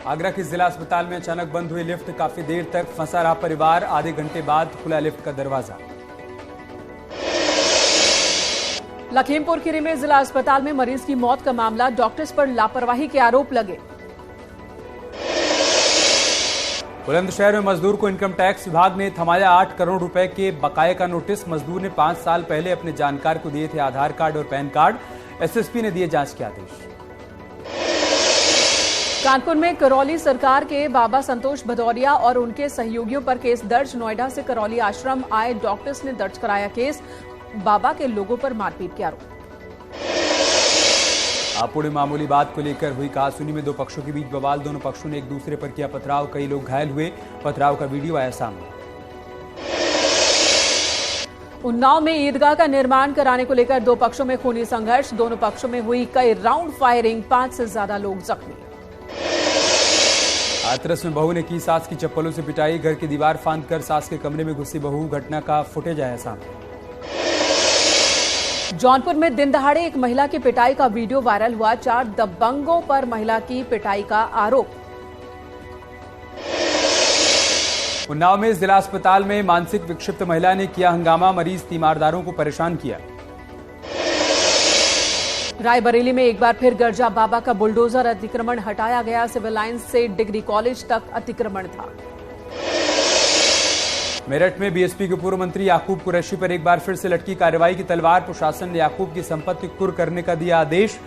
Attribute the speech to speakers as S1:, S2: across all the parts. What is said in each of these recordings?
S1: आगरा के जिला अस्पताल में अचानक बंद हुई लिफ्ट, काफी देर तक फंसा रहा परिवार, आधे घंटे बाद खुला लिफ्ट का दरवाजा।
S2: लखीमपुर खीरी में जिला अस्पताल में मरीज की मौत का मामला, डॉक्टर्स पर लापरवाही के आरोप लगे।
S1: बुलंदशहर में मजदूर को इनकम टैक्स विभाग ने थमाया 8 करोड़ रुपए के बकाये का नोटिस। मजदूर ने 5 साल पहले अपने जानकार को दिए थे आधार कार्ड और पैन कार्ड। एसएसपी ने दिए जांच के आदेश।
S2: कानपुर में करौली सरकार के बाबा संतोष भदौरिया और उनके सहयोगियों पर केस दर्ज। नोएडा से करौली आश्रम आए डॉक्टर्स ने दर्ज कराया केस, बाबा के लोगों पर मारपीट के आरोप।
S1: हापुड़ में मामूली बात को लेकर हुई कहासुनी में 2 पक्षों के बीच बवाल, दोनों पक्षों ने एक दूसरे पर किया पथराव, कई लोग घायल हुए। पथराव का वीडियो आया सामने।
S2: उन्नाव में ईदगाह का निर्माण कराने को लेकर 2 पक्षों में खूनी संघर्ष, दोनों पक्षों में हुई कई राउंड फायरिंग, 5 से ज्यादा लोग जख्मी।
S1: हाथरस में बहू ने की सास की चप्पलों से पिटाई, घर की दीवार फांदकर सास के कमरे में घुसी बहू, घटना का फुटेज आया सामने।
S2: जौनपुर में दिन दहाड़े एक महिला की पिटाई का वीडियो वायरल हुआ, 4 दबंगों पर महिला की पिटाई का आरोप।
S1: उन्नाव में जिला अस्पताल में मानसिक विक्षिप्त महिला ने किया हंगामा, मरीज तीमारदारों को परेशान किया।
S2: रायबरेली में एक बार फिर गर्जा बाबा का बुलडोजर, अतिक्रमण हटाया गया, सिविल लाइंस से डिग्री कॉलेज तक अतिक्रमण था।
S1: मेरठ में बीएसपी के पूर्व मंत्री याकूब कुरैशी पर एक बार फिर से लटकी कार्रवाई की तलवार, प्रशासन ने याकूब की संपत्ति कुर्क करने का दिया आदेश।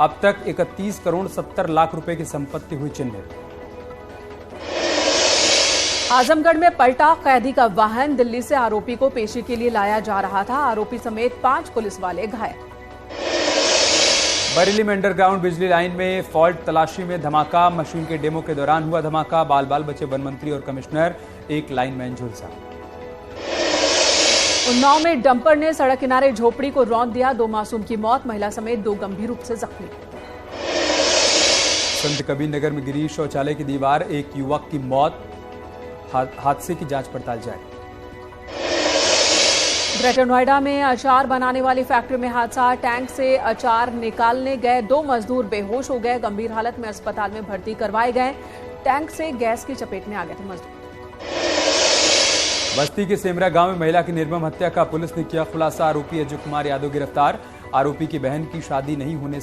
S1: अब तक 31 करोड़ 70 लाख रुपए की संपत्ति हुई चिन्हित।
S2: आजमगढ़ में पलटा कैदी का वाहन, दिल्ली से आरोपी को पेशी के लिए लाया जा रहा था, आरोपी समेत 5 पुलिस वाले घायल।
S1: बरेली में अंडरग्राउंड बिजली लाइन में फॉल्ट तलाशी में धमाका, मशीन के डेमो के दौरान हुआ धमाका, बाल बाल बचे वन मंत्री और कमिश्नर, एक लाइनमैन झुलसा।
S2: उन्नाव में डंपर ने सड़क किनारे झोपड़ी को रौंद दिया, 2 मासूम की मौत, महिला समेत 2 गंभीर रूप से जख्मी।
S1: संत कबीर नगर में गिरी शौचालय की दीवार, एक युवक की मौत, हादसे की जांच पड़ताल जारी।
S2: ग्रेटर नोएडा में अचार बनाने वाली फैक्ट्री में हादसा, टैंक से अचार निकालने गए 2 मजदूर बेहोश हो गए, गंभीर हालत में अस्पताल में भर्ती करवाए गए। टैंक से गैस की चपेट में आ गए थे मजदूर।
S1: बस्ती के सेमरा गांव में महिला की निर्मम हत्या का पुलिस ने किया खुलासा, आरोपी अजय कुमार यादव गिरफ्तार। आरोपी की बहन की शादी नहीं होने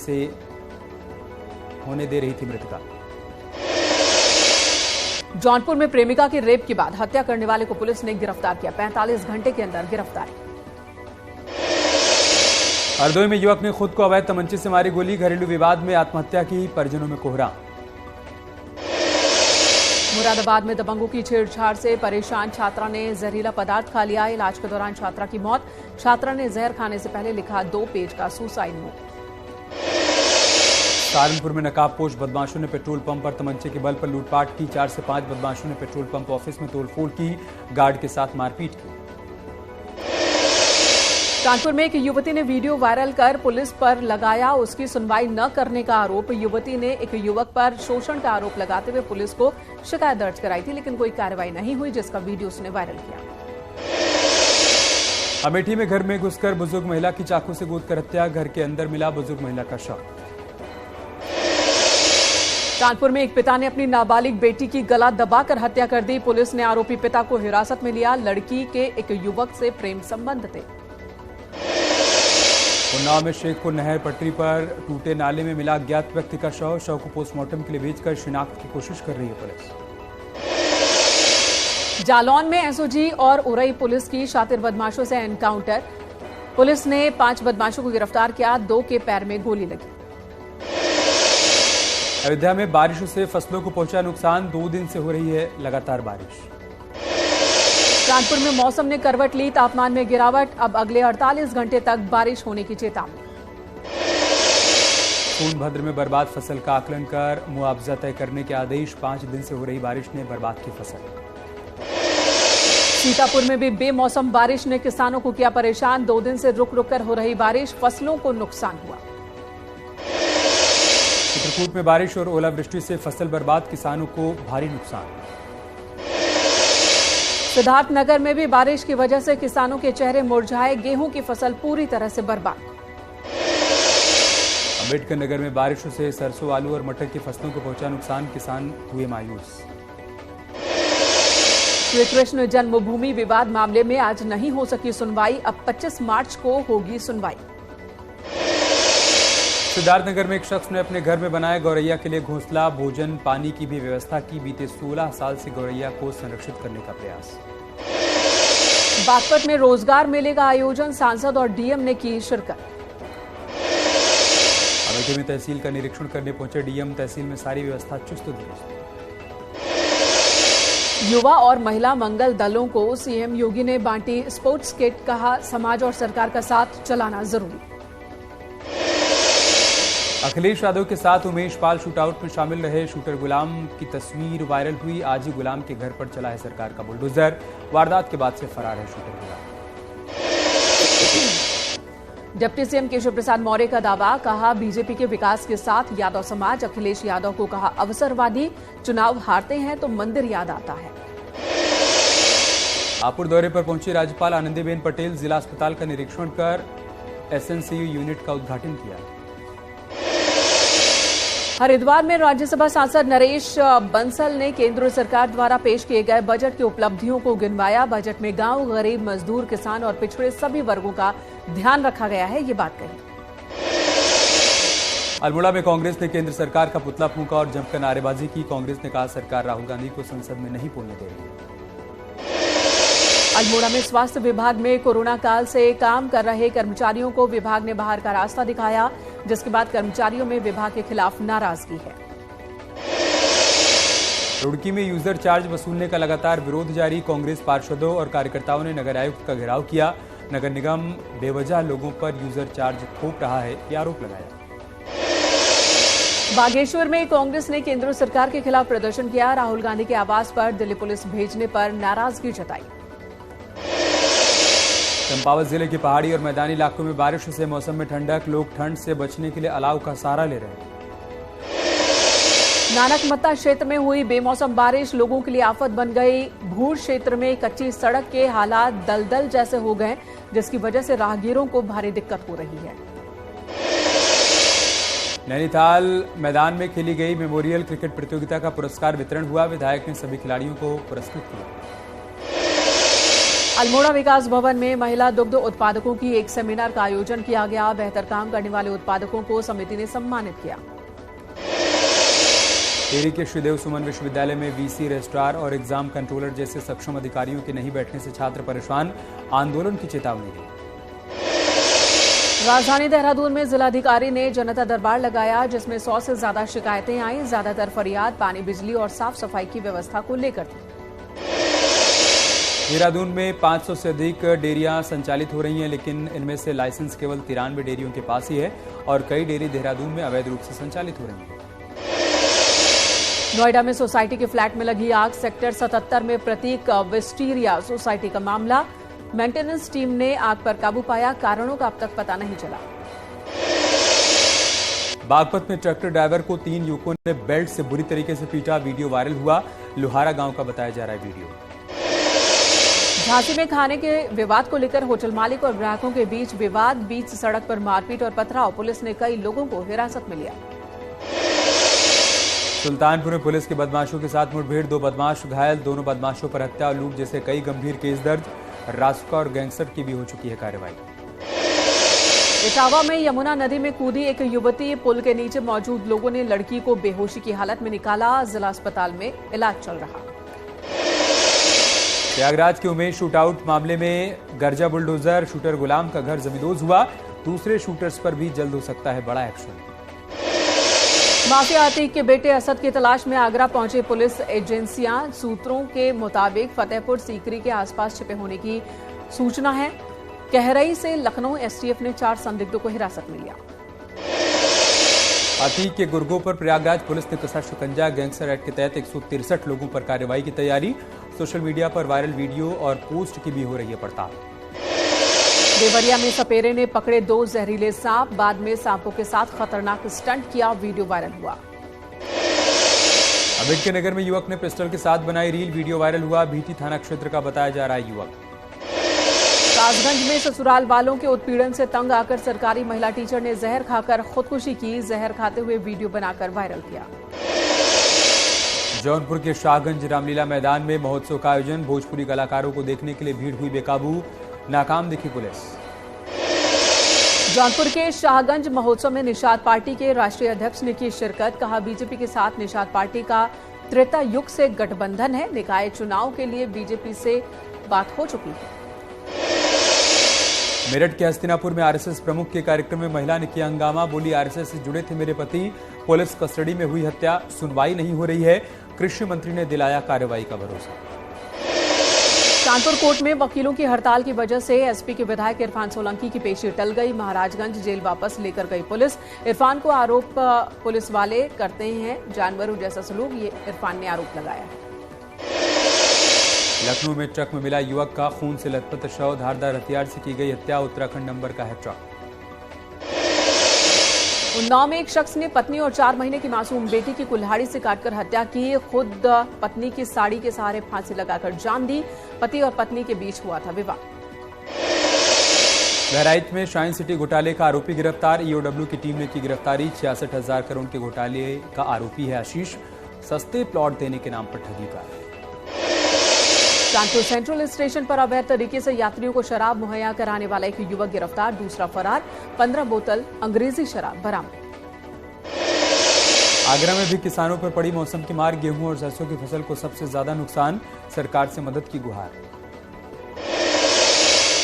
S1: दे रही थी मृतका।
S2: जौनपुर में प्रेमिका की रेप के बाद हत्या करने वाले को पुलिस ने गिरफ्तार किया, 45 घंटे के अंदर गिरफ्तारी।
S1: हरदोई में युवक ने खुद को अवैध तमंचे से मारी गोली, घरेलू विवाद में आत्महत्या की, परिजनों में कोहराम।
S2: मुरादाबाद में दबंगों की छेड़छाड़ से परेशान छात्रा ने जहरीला पदार्थ खा लिया, इलाज के दौरान छात्रा की मौत, छात्रा ने जहर खाने से पहले लिखा 2 पेज का सुसाइड नोट।
S1: सहारनपुर में नकाबपोश बदमाशों ने पेट्रोल पंप पर तमंचे के बल पर लूटपाट की, 4 से 5 बदमाशों ने पेट्रोल पंप ऑफिस में तोड़फोड़ की, गार्ड के साथ मारपीट की।
S2: कानपुर में एक युवती ने वीडियो वायरल कर पुलिस पर लगाया उसकी सुनवाई न करने का आरोप। युवती ने एक युवक पर शोषण का आरोप लगाते हुए पुलिस को शिकायत दर्ज कराई थी, लेकिन कोई कार्रवाई नहीं हुई, जिसका वीडियो उसने वायरल किया।
S1: अमेठी में घर में घुसकर बुजुर्ग महिला की चाकू से गोद कर हत्या, घर के अंदर मिला बुजुर्ग महिला का शव।
S2: कानपुर में एक पिता ने अपनी नाबालिग बेटी की गला दबाकर हत्या कर दी, पुलिस ने आरोपी पिता को हिरासत में लिया, लड़की के एक युवक से प्रेम संबंध थे।
S1: उन्नाव में शेखपुर नहर पटरी पर टूटे नाले में मिला अज्ञात व्यक्ति का शव को पोस्टमार्टम के लिए भेजकर शिनाख्त की कोशिश कर रही है पुलिस।
S2: जालौन में एसओजी और उरई पुलिस की शातिर बदमाशों से एनकाउंटर, पुलिस ने 5 बदमाशों को गिरफ्तार किया, 2 के पैर में गोली लगी।
S1: अयोध्या में बारिश से फसलों को पहुंचा नुकसान, 2 दिन से हो रही है लगातार बारिश।
S2: कानपुर में मौसम ने करवट ली, तापमान में गिरावट, अब अगले 48 घंटे तक बारिश होने की चेतावनी।
S1: सोनभद्र में बर्बाद फसल का आकलन कर मुआवजा तय करने के आदेश, 5 दिन से हो रही बारिश ने बर्बाद की फसल।
S2: सीतापुर में भी बेमौसम बारिश ने किसानों को किया परेशान, 2 दिन से रुक रुक कर हो रही बारिश, फसलों को नुकसान हुआ।
S1: चित्रकूट में बारिश और ओलावृष्टि से फसल बर्बाद, किसानों को भारी नुकसान।
S2: सिद्धार्थनगर में भी बारिश की वजह से किसानों के चेहरे मुरझाए, गेहूं की फसल पूरी तरह से बर्बाद।
S1: अम्बेडकर नगर में बारिश से सरसों, आलू और मटर की फसलों को पहुंचा नुकसान, किसान हुए मायूस।
S2: श्री कृष्ण जन्मभूमि विवाद मामले में आज नहीं हो सकी सुनवाई, अब 25 मार्च को होगी सुनवाई।
S1: सिद्धार्थनगर में एक शख्स ने अपने घर में बनाए गौरैया के लिए घोंसला, भोजन पानी की भी व्यवस्था की। बीते 16 साल से गौरैया को संरक्षित करने का प्रयास।
S2: बागपत में रोजगार मेले का आयोजन, सांसद और डीएम ने की शिरकत।
S1: अमेठी में तहसील का निरीक्षण करने पहुंचे डीएम, तहसील में सारी व्यवस्था चुस्त दुरुस्त।
S2: युवा और महिला मंगल दलों को सीएम योगी ने बांटी स्पोर्ट्स किट, कहा समाज और सरकार का साथ चलाना जरूरी।
S1: अखिलेश यादव के साथ उमेश पाल शूटआउट में शामिल रहे। शूटर गुलाम की तस्वीर वायरल हुई। आज ही गुलाम के घर पर चला है सरकार का बुलडोजर। वारदात के बाद से फरार है शूटर गुलाम।
S2: डिप्टी सीएम केशव प्रसाद मौर्य का दावा, कहा बीजेपी के विकास के साथ यादव समाज। अखिलेश यादव को कहा अवसरवादी, चुनाव हारते हैं तो मंदिर याद आता है।
S1: हापुड़ दौरे पर पहुंची राज्यपाल आनंदीबेन पटेल, जिला अस्पताल का निरीक्षण कर एसएनसीयू यूनिट का उद्घाटन किया।
S2: हरिद्वार में राज्यसभा सांसद नरेश बंसल ने केंद्र सरकार द्वारा पेश किए गए बजट की उपलब्धियों को गिनवाया। बजट में गांव, गरीब, मजदूर, किसान और पिछड़े सभी वर्गों का ध्यान रखा गया है, ये बात कही। अल्मोड़ा में कांग्रेस ने केंद्र सरकार का पुतला फूंका और जमकर नारेबाजी की। कांग्रेस ने कहा सरकार राहुल गांधी को संसद में नहीं बोलने दे रही। अल्मोड़ा में स्वास्थ्य विभाग में कोरोना काल से काम कर रहे कर्मचारियों को विभाग ने बाहर का रास्ता दिखाया, जिसके बाद कर्मचारियों में विभाग के खिलाफ नाराजगी है। रुड़की में यूजर चार्ज वसूलने का लगातार विरोध जारी। कांग्रेस पार्षदों और कार्यकर्ताओं ने नगर आयुक्त का घेराव किया। नगर निगम बेवजह लोगों पर यूजर चार्ज थोप रहा है, ये आरोप लगाया। बागेश्वर में कांग्रेस ने केंद्र सरकार के खिलाफ प्रदर्शन किया। राहुल गांधी के आवास पर दिल्ली पुलिस भेजने पर नाराजगी जताई। चंपावत जिले के पहाड़ी और मैदानी इलाकों में बारिश से मौसम में ठंडक, लोग ठंड से बचने के लिए अलाव का सहारा ले रहे हैं। नानकमत्ता क्षेत्र में हुई बेमौसम बारिश लोगों के लिए आफत बन गई। भूर क्षेत्र में कच्ची सड़क के हालात दलदल जैसे हो गए, जिसकी वजह से राहगीरों को भारी दिक्कत हो रही है। नैनीताल मैदान में खेली गई मेमोरियल क्रिकेट प्रतियोगिता का पुरस्कार वितरण हुआ। विधायक ने सभी खिलाड़ियों को पुरस्कृत किया। अल्मोड़ा विकास भवन में महिला दुग्ध उत्पादकों की एक सेमिनार का आयोजन किया गया। बेहतर काम करने वाले उत्पादकों को समिति ने सम्मानित किया। टिहरी के श्रीदेव सुमन विश्वविद्यालय में वीसी, रजिस्ट्रार और एग्जाम कंट्रोलर जैसे सक्षम अधिकारियों के नहीं बैठने से छात्र परेशान, आंदोलन की चेतावनी दी। राजधानी देहरादून में जिलाधिकारी ने जनता दरबार लगाया, जिसमें 100 से ज्यादा शिकायतें आई। ज्यादातर फरियाद पानी, बिजली और साफ सफाई की व्यवस्था को लेकर थी। देहरादून में 500 से अधिक डेयरियां संचालित हो रही हैं, लेकिन इनमें से लाइसेंस केवल 93 डेयरियों के पास ही है और कई डेयरी देहरादून में अवैध रूप से संचालित हो रही हैं। नोएडा में सोसाइटी के फ्लैट में लगी आग। सेक्टर 77 में प्रतीक विस्टीरिया सोसाइटी का मामला। मेंटेनेंस टीम ने आग पर काबू पाया, कारणों का अब तक पता नहीं चला। बागपत में ट्रैक्टर ड्राइवर को 3 युवकों ने बेल्ट से बुरी तरीके से पीटा, वीडियो वायरल हुआ। लोहारा गांव का बताया जा रहा है वीडियो। झांसी में खाने के विवाद को लेकर होटल मालिक और ग्राहकों के बीच विवाद, बीच सड़क पर मारपीट और पथराव। पुलिस ने कई लोगों को हिरासत में लिया। सुल्तानपुर में पुलिस के बदमाशों के साथ मुठभेड़, 2 बदमाश घायल। दोनों बदमाशों पर हत्या और लूट जैसे कई गंभीर केस दर्ज। रासुका और गैंगस्टर की भी हो चुकी है कार्रवाई। इटावा में यमुना नदी में कूदी एक युवती, पुल के नीचे मौजूद लोगों ने लड़की को बेहोशी की हालत में निकाला। जिला अस्पताल में इलाज चल रहा। प्रयागराज के उमेश शूटआउट मामले में गर्जा बुलडोजर, शूटर गुलाम का घर जमींदोज हुआ। दूसरे शूटर्स पर भी जल्द हो सकता है बड़ा एक्शन। माफिया अतीक के बेटे असद की तलाश में आगरा पहुंचे पुलिस एजेंसियां। सूत्रों के मुताबिक फतेहपुर सीकरी के आसपास छिपे होने की सूचना है। कहरई से लखनऊ एसटीएफ ने 4 संदिग्धों को हिरासत में लिया। अतीक के गुर्गों पर प्रयागराज पुलिस ने कसा शिकंजा। गैंगस्टर एक्ट के तहत 163 लोगों पर कार्रवाई की तैयारी। सोशल मीडिया पर वायरल वीडियो और पोस्ट की भी हो रही है पड़ताल। देवरिया में सपेरे ने पकड़े 2 जहरीले सांप, बाद में सांपों के साथ खतरनाक स्टंट किया, वीडियो वायरल हुआ। अम्बेडकर नगर में युवक ने पिस्टल के साथ बनाई रील, वीडियो वायरल हुआ। भीटी थाना क्षेत्र का बताया जा रहा है युवक। कासगंज में ससुराल वालों के उत्पीड़न से तंग आकर सरकारी महिला टीचर ने जहर खाकर खुदकुशी की। जहर खाते हुए वीडियो बनाकर वायरल किया।
S1: जौनपुर के शाहगंज रामलीला मैदान में महोत्सव का आयोजन। भोजपुरी कलाकारों को देखने के लिए भीड़ हुई बेकाबू। नाकाम दिखी पुलिस।
S2: जौनपुर के शाहगंज महोत्सव में निषाद पार्टी के राष्ट्रीय अध्यक्ष ने की शिरकत। कहा, बीजेपी के साथ निषाद पार्टी का त्रेता युग से गठबंधन है। निकाय चुनाव के लिए बीजेपी से बात हो चुकी है।
S1: मेरठ के हस्तिनापुर में आरएसएस प्रमुख के कार्यक्रम में महिला ने किया हंगामा। बोली, आरएसएस से जुड़े थे मेरे पति। पुलिस कस्टडी में हुई हत्या, सुनवाई नहीं हो रही है। कृषि मंत्री ने दिलाया कार्रवाई का भरोसा।
S2: कानपुर कोर्ट में वकीलों की हड़ताल की वजह से एसपी के विधायक इरफान सोलंकी की पेशी टल गई। महाराजगंज जेल वापस लेकर गई पुलिस। इरफान को आरोप पुलिस वाले करते हैं जानवरों जैसा सलूक, ये इरफान ने आरोप लगाया है।
S1: लखनऊ में ट्रक में मिला युवक का खून से लथपथ शव। धारदार हथियार से की गई हत्या। उत्तराखंड नंबर का है ट्रक।
S2: उन्नाव में एक शख्स ने पत्नी और 4 महीने की मासूम बेटी की कुल्हाड़ी से काटकर हत्या की। खुद पत्नी की साड़ी के सहारे फांसी लगाकर जान दी। पति और पत्नी के बीच हुआ था विवाद।
S1: बहराइच में शाइन सिटी घोटाले का आरोपी गिरफ्तार। ईओडब्ल्यू की टीम ने की गिरफ्तारी। 66,000 करोड़ के घोटाले का आरोपी है आशीष। सस्ते प्लॉट देने के नाम पर ठगी का।
S2: कानपुर सेंट्रल स्टेशन पर अवैध तरीके से यात्रियों को शराब मुहैया कराने वाला एक युवक गिरफ्तार। दूसरा फरार। 15 बोतल अंग्रेजी शराब बरामद।
S1: आगरा में भी किसानों पर पड़ी मौसम की मार। गेहूं और सरसों की फसल को सबसे ज्यादा नुकसान। सरकार से मदद की गुहार।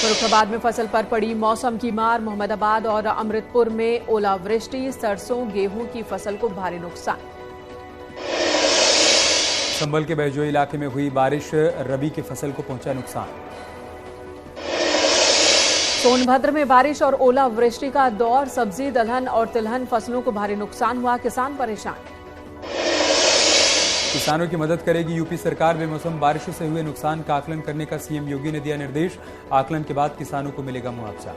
S2: फर्रुखाबाद में फसल पर पड़ी मौसम की मार। मोहम्मदाबाद और अमृतपुर में ओलावृष्टि। सरसों गेहूं की फसल को भारी नुकसान।
S1: संभल के बहजोई इलाके में हुई बारिश। रबी की फसल को पहुंचा नुकसान।
S2: सोनभद्र में बारिश और ओलावृष्टि का दौर। सब्जी, दलहन और तिलहन फसलों को भारी नुकसान हुआ। किसान परेशान।
S1: किसानों की मदद करेगी यूपी सरकार। बेमौसम बारिशों से हुए नुकसान का आकलन करने का सीएम योगी ने दिया निर्देश। आकलन के बाद किसानों को मिलेगा मुआवजा।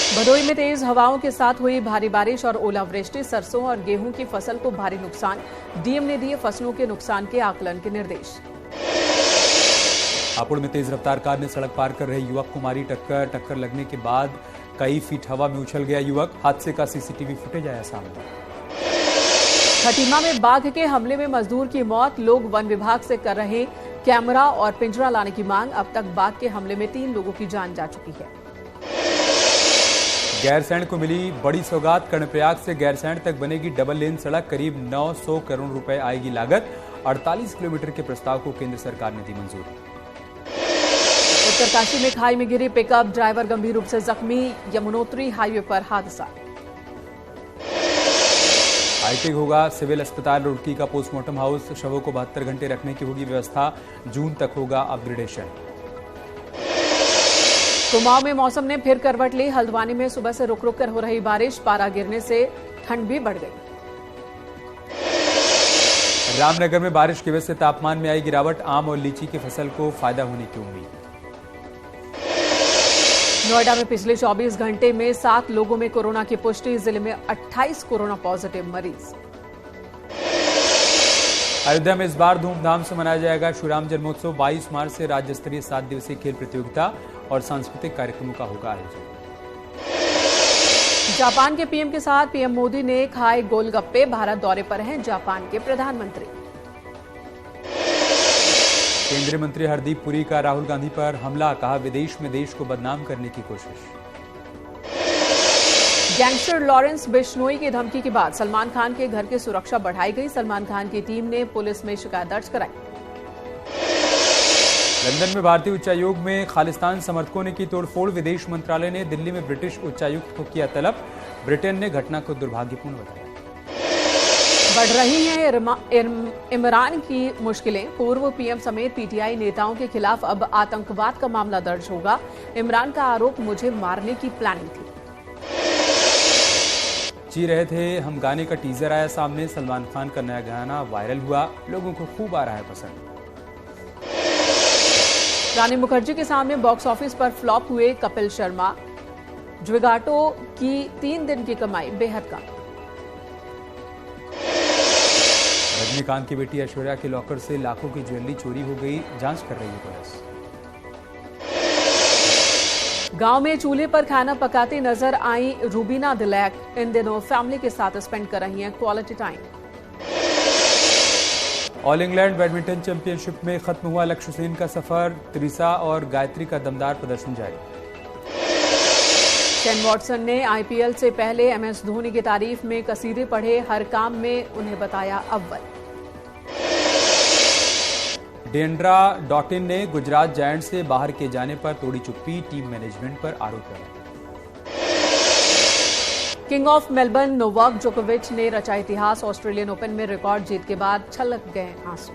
S2: भदोई में तेज हवाओं के साथ हुई भारी बारिश और ओलावृष्टि। सरसों और गेहूं की फसल को भारी नुकसान। डीएम ने दिए फसलों के नुकसान के आकलन के निर्देश।
S1: हापुड़ में तेज रफ्तार कार ने सड़क पार कर रहे युवक को मारी टक्कर। टक्कर लगने के बाद कई फीट हवा में उछल गया युवक। हादसे का सीसीटीवी फुटेज आया सामने।
S2: खटीमा में बाघ के हमले में मजदूर की मौत। लोग वन विभाग से कर रहे कैमरा और पिंजरा लाने की मांग। अब तक बाघ के हमले में 3 लोगों की जान जा चुकी है।
S1: गैरसैंण को मिली बड़ी सौगात। कर्णप्रयाग से गैरसैंण तक बनेगी डबल लेन सड़क। करीब 900 करोड़ रुपए आएगी लागत। 48 किलोमीटर के प्रस्ताव को केंद्र सरकार ने दी मंजूरी।
S2: उत्तरकाशी में खाई में गिरी पिकअप। ड्राइवर गंभीर रूप से जख्मी। यमुनोत्री हाईवे पर हादसा।
S1: हाईटेक होगा सिविल अस्पताल रुड़की का पोस्टमार्टम हाउस। शवों को 72 घंटे रखने की होगी व्यवस्था। जून तक होगा अपग्रेडेशन।
S2: कुमाऊं में मौसम ने फिर करवट ली। हल्द्वानी में सुबह से रुक रुक कर हो रही बारिश। पारा गिरने से ठंड भी बढ़ गई।
S1: रामनगर में बारिश की वजह से तापमान में आई गिरावट। आम और लीची की फसल को फायदा होने की उम्मीद।
S2: नोएडा में पिछले 24 घंटे में 7 लोगों में कोरोना की पुष्टि। जिले में 28 कोरोना पॉजिटिव मरीज।
S1: अयोध्या में इस बार धूमधाम से मनाया जाएगा श्रीराम जन्मोत्सव। 22 मार्च से राज्य स्तरीय 7 दिवसीय खेल प्रतियोगिता और सांस्कृतिक कार्यक्रमों का होगा आयोजन।
S2: जापान के पीएम के साथ पीएम मोदी ने खाए गोलगप्पे। भारत दौरे पर हैं जापान के प्रधानमंत्री।
S1: केंद्रीय मंत्री हरदीप पुरी का राहुल गांधी पर हमला। कहा, विदेश में देश को बदनाम करने की कोशिश।
S2: गैंगस्टर लॉरेंस बिश्नोई की धमकी के बाद सलमान खान के घर की सुरक्षा बढ़ाई गई। सलमान खान की टीम ने पुलिस में शिकायत दर्ज कराई।
S1: लंदन में भारतीय उच्चायोग में खालिस्तान समर्थकों ने की तोड़फोड़। विदेश मंत्रालय ने दिल्ली में ब्रिटिश उच्चायुक्त को किया तलब। ब्रिटेन ने घटना को दुर्भाग्यपूर्ण बताया।
S2: बढ़ रही हैं इमरान की मुश्किलें। पूर्व पीएम समेत पीटीआई नेताओं के खिलाफ अब आतंकवाद का मामला दर्ज होगा। इमरान का आरोप, मुझे मारने की प्लानिंग थी।
S1: जी रहे थे हम गाने का टीजर आया सामने। सलमान खान का नया गाना वायरल हुआ। लोगों को खूब आ रहा है पसंद।
S2: रानी मुखर्जी के सामने बॉक्स ऑफिस पर फ्लॉप हुए कपिल शर्मा। ज्विगाटो की 3 दिन की कमाई बेहद कम।
S1: रजनीकांत की बेटी ऐश्वर्या के लॉकर से लाखों की ज्वेलरी चोरी हो गई। जांच कर रही है पुलिस।
S2: गांव में चूल्हे पर खाना पकाती नजर आई रूबीना दिलैक। इन दिनों फैमिली के साथ स्पेंड कर रही हैं quality time.
S1: All England badminton championship में खत्म हुआ लक्ष्य सेन का सफर। त्रिसा और गायत्री का दमदार प्रदर्शन जारी।
S2: शेन वॉटसन ने आईपीएल से पहले एमएस धोनी की तारीफ में कसीदे पढ़े। हर काम में उन्हें बताया अव्वल।
S1: डेंड्रा डॉटिन ने गुजरात जायंट्स से बाहर किए जाने पर तोड़ी चुप्पी। टीम मैनेजमेंट पर आरोप लगाया।
S2: किंग ऑफ मेलबर्न नोवाक जोकोविच ने रचा इतिहास। ऑस्ट्रेलियन ओपन में रिकॉर्ड जीत के बाद छलक गए आंसू।